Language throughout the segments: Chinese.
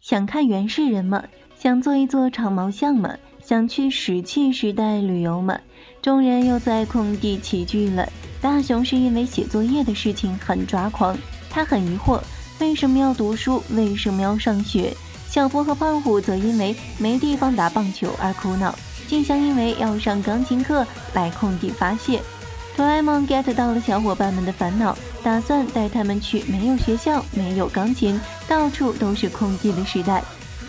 想看原始人吗？想做一座长毛象吗？想去石器时代旅游吗？众人又在空地齐聚了。大雄是因为写作业的事情很抓狂，他很疑惑，为什么要读书？为什么要上学？小福和胖虎则因为没地方打棒球而苦恼，静香因为要上钢琴课来空地发泄。哆啦 A 梦 get 到了小伙伴们的烦恼，打算带他们去没有学校、没有钢琴、到处都是空地的时代。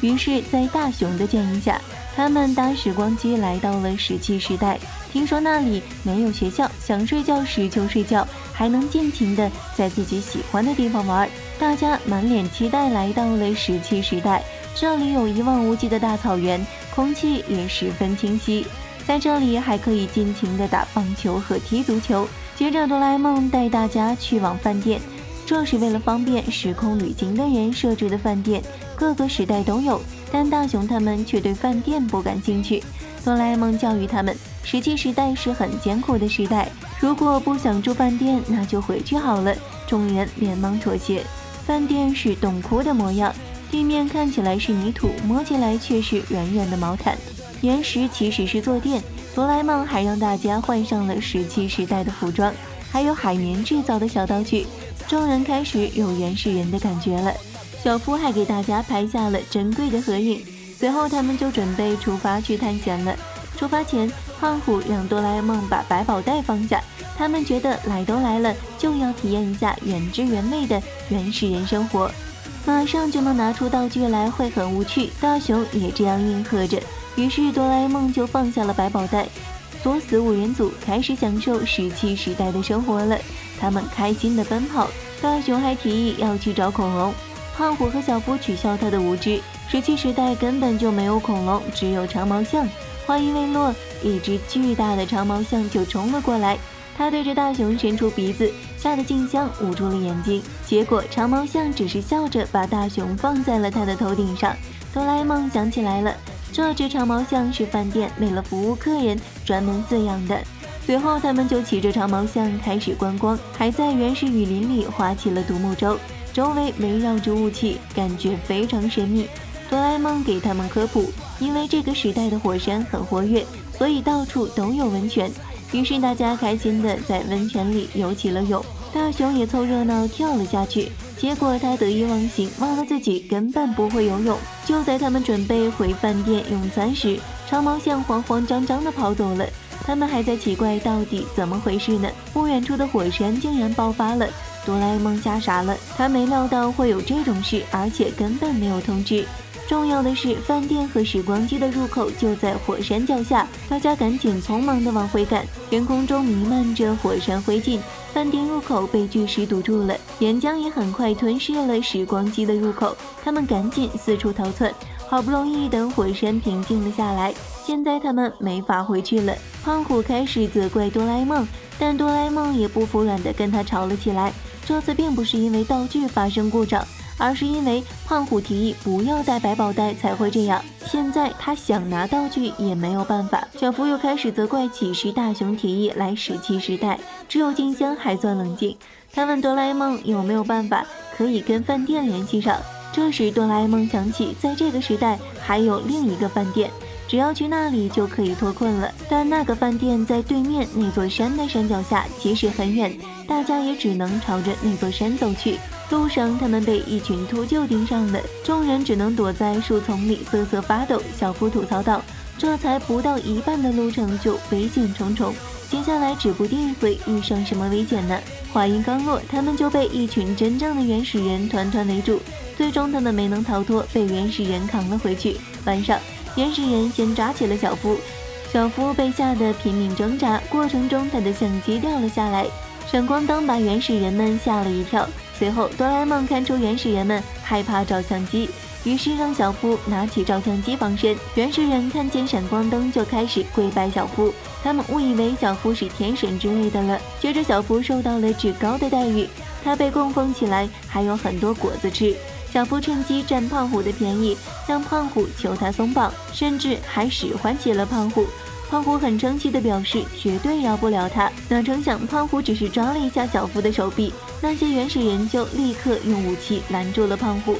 于是，在大雄的建议下，他们搭时光机来到了石器时代。听说那里没有学校，想睡觉时就睡觉，还能尽情的在自己喜欢的地方玩。大家满脸期待来到了石器时代，这里有一望无际的大草原，空气也十分清晰。在这里还可以尽情的打棒球和踢足球。接着哆啦 A 梦带大家去往饭店，这是为了方便时空旅行的人设置的饭店，各个时代都有，但大雄他们却对饭店不感兴趣。哆啦 A 梦教育他们，石器时代是很艰苦的时代，如果不想住饭店，那就回去好了。众人连忙妥协。饭店是洞窟的模样，地面看起来是泥土，摸起来却是软软的毛毯。岩石其实是坐垫，哆啦 A 梦还让大家换上了石器时代的服装，还有海绵制造的小道具。众人开始有原始人的感觉了。小夫还给大家拍下了珍贵的合影，随后他们就准备出发去探险了。出发前，胖虎让哆啦 A 梦把百宝袋放下，他们觉得来都来了，就要体验一下原汁原味的原始人生活，马上就能拿出道具来会很无趣。大雄也这样应和着，于是哆啦 A 梦就放下了百宝袋，锁死5人组开始享受石器时代的生活了。他们开心的奔跑，大雄还提议要去找恐龙，胖虎和小夫取笑他的无知，石器时代根本就没有恐龙，只有长毛象。话音未落，一只巨大的长毛象就冲了过来，他对着大雄伸出鼻子，吓得静香捂住了眼睛。结果长毛象只是笑着把大雄放在了他的头顶上。哆啦 A 梦想起来了，这只长毛象是饭店为了服务客人专门饲养的。随后他们就骑着长毛象开始观光，还在原始雨林里划起了独木舟，周围围绕着雾气，感觉非常神秘。哆啦 A 梦给他们科普，因为这个时代的火山很活跃，所以到处都有温泉。于是大家开心的在温泉里游起了泳，大雄也凑热闹跳了下去。结果他得意忘形，忘了自己根本不会游泳。就在他们准备回饭店用餐时，长毛象慌慌张张的跑走了。他们还在奇怪到底怎么回事呢？不远处的火山竟然爆发了，哆啦 A 梦吓傻了，他没料到会有这种事，而且根本没有通知。重要的是，饭店和时光机的入口就在火山脚下，大家赶紧匆忙地往回赶。天空中弥漫着火山灰烬，饭店入口被巨石堵住了，岩浆也很快吞噬了时光机的入口。他们赶紧四处逃窜，好不容易等火山平静了下来，现在他们没法回去了。胖虎开始责怪哆啦 A 梦，但哆啦 A 梦也不服软地跟他吵了起来。这次并不是因为道具发生故障，而是因为胖虎提议不要带百宝袋才会这样，现在他想拿道具也没有办法。小福又开始责怪起是大雄提议来石器时代，只有静香还算冷静。他问哆啦 A 梦有没有办法可以跟饭店联系上。这时哆啦 A 梦想起在这个时代还有另一个饭店，只要去那里就可以脱困了，但那个饭店在对面那座山的山脚下，即使很远，大家也只能朝着那座山走去。路上他们被一群秃鹫盯上了，众人只能躲在树丛里瑟瑟发抖。小夫吐槽道，这才不到一半的路程就危险重重，接下来指不定会遇上什么危险呢。话音刚落，他们就被一群真正的原始人团团围住，最终他们没能逃脱，被原始人扛了回去。晚上，原始人先抓起了小夫，小夫被吓得拼命挣扎，过程中他的相机掉了下来，闪光灯把原始人们吓了一跳。随后哆啦 A 梦看出原始人们害怕照相机，于是让小夫拿起照相机防身。原始人看见闪光灯就开始跪拜小夫，他们误以为小夫是天神之类的了。接着小夫受到了至高的待遇，他被供奉起来，还有很多果子吃。小夫趁机占胖虎的便宜，让胖虎求他松绑，甚至还使唤起了胖虎。胖虎很生气地表示绝对饶不了他，哪成想胖虎只是抓了一下小夫的手臂，那些原始人就立刻用武器拦住了胖虎。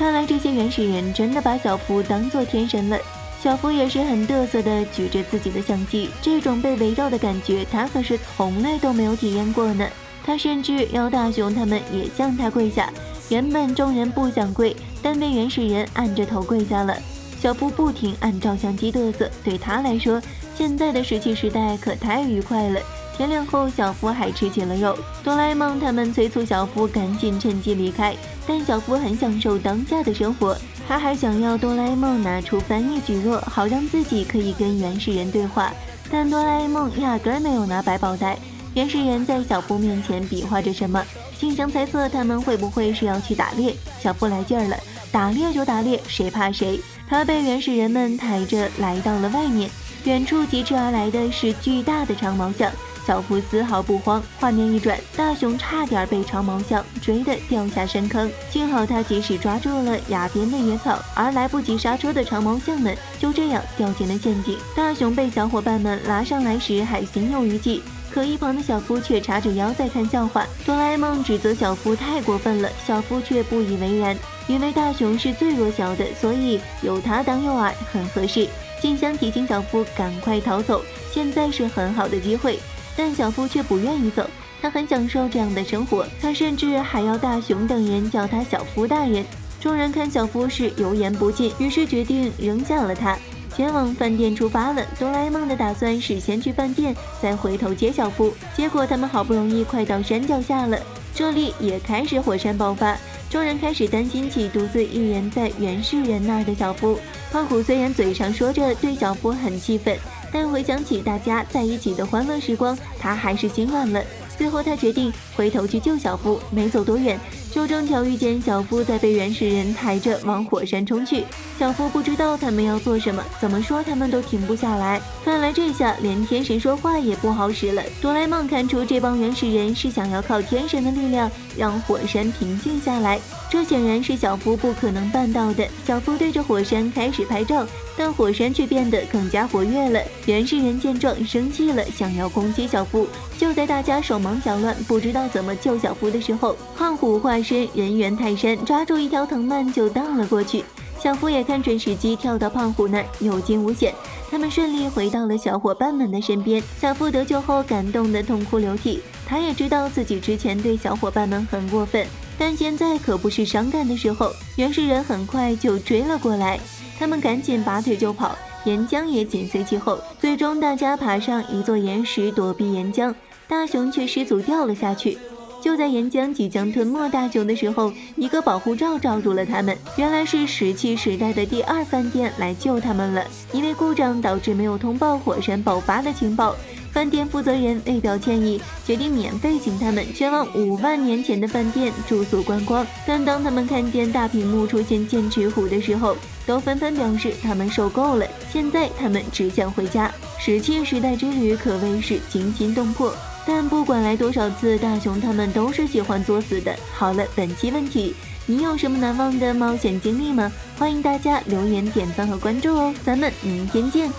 看来这些原始人真的把小夫当作天神了。小夫也是很嘚瑟地举着自己的相机，这种被围绕的感觉他可是从来都没有体验过呢。他甚至要大熊他们也向他跪下，原本众人不想跪，但被原始人按着头跪下了。小夫不停按照相机嘚瑟，对他来说，现在的石器时代可太愉快了。天亮后，小夫还吃起了肉。哆啦 A 梦他们催促小夫赶紧趁机离开，但小夫很享受当下的生活，他还想要哆啦 A 梦拿出翻译举弱，好让自己可以跟原始人对话。但哆啦 A 梦压根儿没有拿百宝袋。原始人在小夫面前比划着什么，静香猜测他们会不会是要去打猎。小夫来劲儿了，打猎就打猎，谁怕谁？他被原始人们抬着来到了外面，远处疾驰而来的是巨大的长毛象。小夫丝毫不慌，画面一转，大熊差点被长毛象追得掉下深坑，幸好他及时抓住了崖边的野草，而来不及刹车的长毛象们就这样掉进了陷阱。大熊被小伙伴们拉上来时还心有余悸，可一旁的小夫却叉着腰在看笑话。哆啦 A 梦指责小夫太过分了，小夫却不以为然，因为大熊是最弱小的，所以由他当诱饵很合适。静香提醒小夫赶快逃走，现在是很好的机会，但小夫却不愿意走，他很享受这样的生活，他甚至还要大熊等人叫他小夫大人。众人看小夫是油盐不进，于是决定扔下了他，前往饭店出发了。哆啦 A 梦的打算是先去饭店，再回头接小夫。结果他们好不容易快到山脚下了，这里也开始火山爆发。众人开始担心起独自一人在原始人那儿的小夫。胖虎虽然嘴上说着对小夫很气愤，但回想起大家在一起的欢乐时光，他还是心软了。最后他决定回头去救小夫，没走多远，就正巧遇见小夫在被原始人抬着往火山冲去。小夫不知道他们要做什么，怎么说他们都停不下来。看来这下连天神说话也不好使了。哆啦 A 梦看出这帮原始人是想要靠天神的力量让火山平静下来，这显然是小夫不可能办到的。小夫对着火山开始拍照，但火山却变得更加活跃了。原始人见状生气了，想要攻击小夫。就在大家手忙脚乱不知道怎么救小夫的时候，胖虎化身人猿泰山，抓住一条藤蔓就荡了过去。小夫也看准时机跳到胖虎那儿，有惊无险，他们顺利回到了小伙伴们的身边。小夫得救后感动得痛哭流涕，他也知道自己之前对小伙伴们很过分，但现在可不是伤感的时候。原始人很快就追了过来，他们赶紧拔腿就跑，岩浆也紧随其后。最终大家爬上一座岩石躲避岩浆，大熊却失足掉了下去。就在岩浆即将吞没大熊的时候，一个保护罩罩住了他们，原来是石器时代的第二饭店来救他们了。因为故障导致没有通报火山爆发的情报，饭店负责人为表歉意，决定免费请他们前往5万年前的饭店住宿观光。但当他们看见大屏幕出现剑齿虎的时候，都纷纷表示他们受够了，现在他们只想回家。石器时代之旅可谓是惊心动魄，但不管来多少次，大熊他们都是喜欢作死的。好了，本期问题，你有什么难忘的冒险经历吗？欢迎大家留言、点赞和关注哦，咱们明天见。